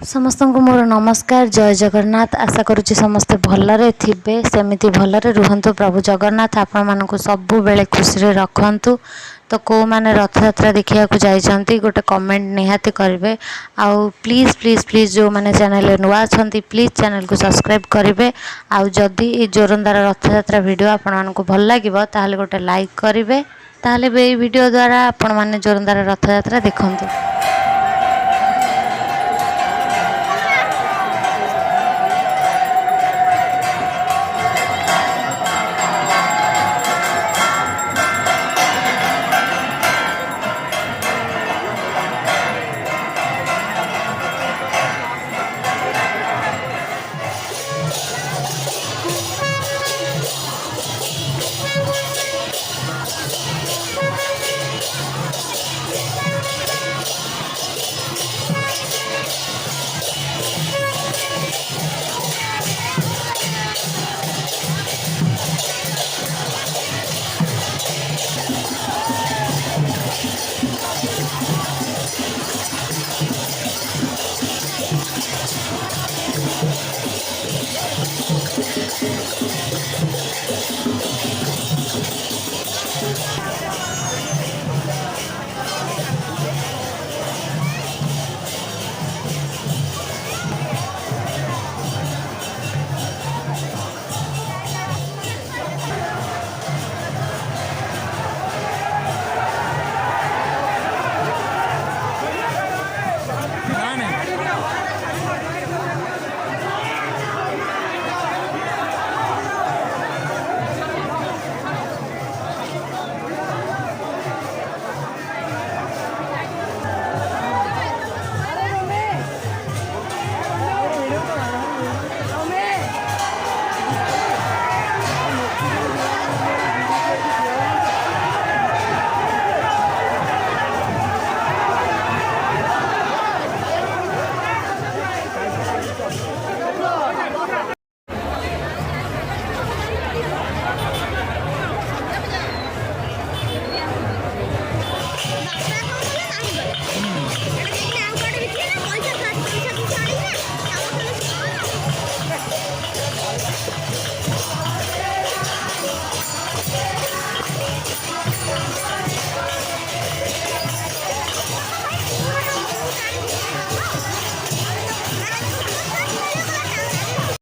समस्त को मोर नमस्कार। जय जगन्नाथ। आशा करुच्ची समस्ते भलरे थिबे, सेमिति भलरे रुहंतु। प्रभु जगन्नाथ आपण मानकु सबु बेले खुशी रे रखंतु। तो को माने रथ यात्रा देखिया को जाइछंती गोटे कमेंट निहाती करिवे। आउ प्लीज प्लीज प्लीज जो माने चैनल रे नुवा छंती प्लीज चैनल को सब्सक्राइब करिवे। आउ जदी ए जोरंदार रथ यात्रा वीडियो आपण मानकु भल लागिवो ताहाले गोटे लाइक करिवे। ताहाले बे वीडियो द्वारा आपण माने जोरंदार रथ यात्रा देखंतु।